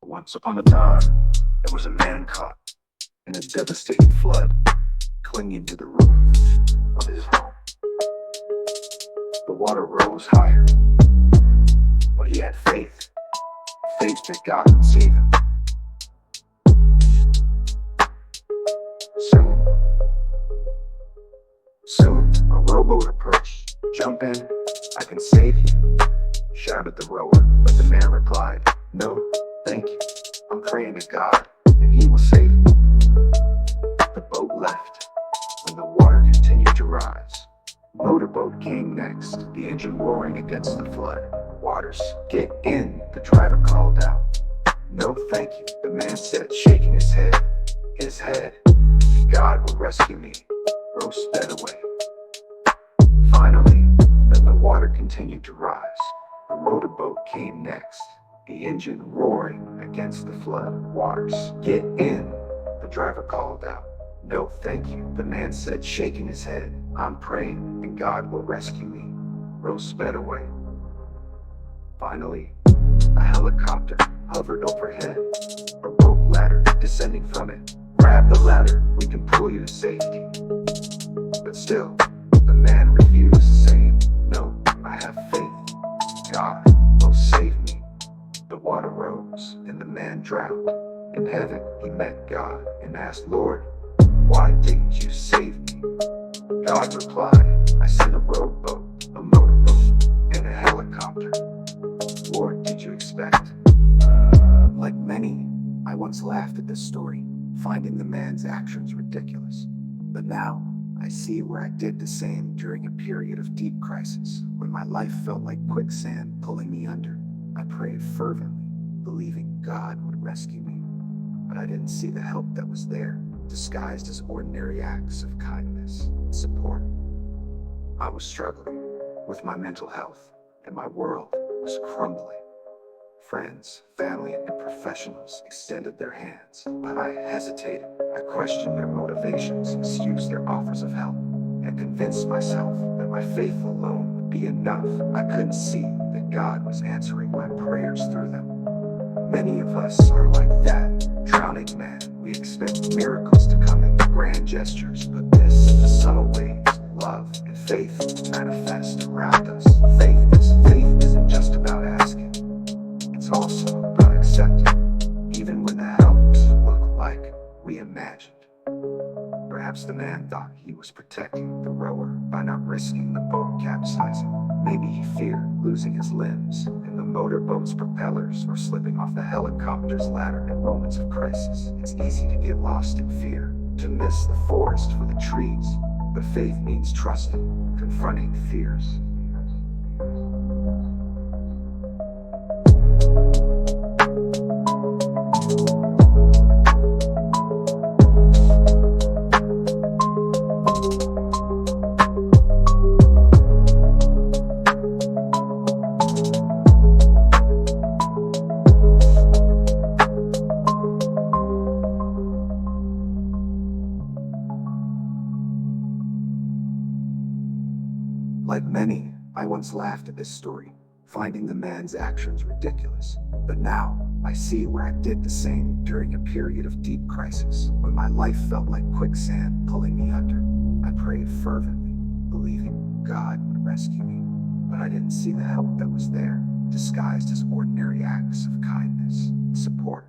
Once upon a time, there was a man caught in a devastating flood, clinging to the roof of his home. The water rose higher, but he had faith that God would save him. Soon, a rowboat approached. "Jump in, I can save you," shouted the rower, but the man replied, "No, thank you. I'm praying to God, and He will save me." The boat left when the water continued to rise. Motorboat came next, the engine roaring against the flood. "Waters, get in," the driver called out. "No, thank you," the man said, shaking his head. "God will rescue me," Rose sped away. Finally, then the water continued to rise. The motorboat came next, the engine roaring against the flood. "Waters, get in," the driver called out. "No, thank you," the man said, shaking his head. "I'm praying, and God will rescue me." Rose sped away. Finally, a helicopter hovered overhead, a rope ladder descending from it. "Grab the ladder, we can pull you to safety." But still, the man refused, saying, "No, I have faith. God will save me." The water rose, and the man drowned. In heaven, he met God and asked, "Lord, why didn't you save me?" God replied, "I sent a rowboat, a motorboat, and a helicopter. What did you expect?" Like many, I once laughed at this story, finding the man's actions ridiculous. But now, I see where I did the same during a period of deep crisis, when my life felt like quicksand pulling me under. I prayed fervently, believing God would rescue me. But I didn't see the help that was there, disguised as ordinary acts of kindness and support. I was struggling with my mental health, and my world was crumbling. Friends, family, and professionals extended their hands, but I hesitated. I questioned their motivations, misused their offers of help, and convinced myself that my faith alone would be enough. I couldn't see that God was answering my prayers through them. Many of us are like that drowning man. We expect miracles to come in grand gestures, but miss the subtle ways love and faith manifest around us. Faith isn't just about asking. It's also about accepting, even when the help doesn't look like we imagined. Perhaps the man thought he was protecting the rower by not risking the boat capsizing. Maybe he feared losing his limbs in the motorboat's propellers or slipping off the helicopter's ladder in moments of crisis. It's easy to get lost in fear, to miss the forest for the trees, but faith means trusting, confronting fears. Like many, I once laughed at this story, finding the man's actions ridiculous. But now, I see where I did the same during a period of deep crisis, when my life felt like quicksand pulling me under. I prayed fervently, believing God would rescue me. But I didn't see the help that was there, disguised as ordinary acts of kindness and support.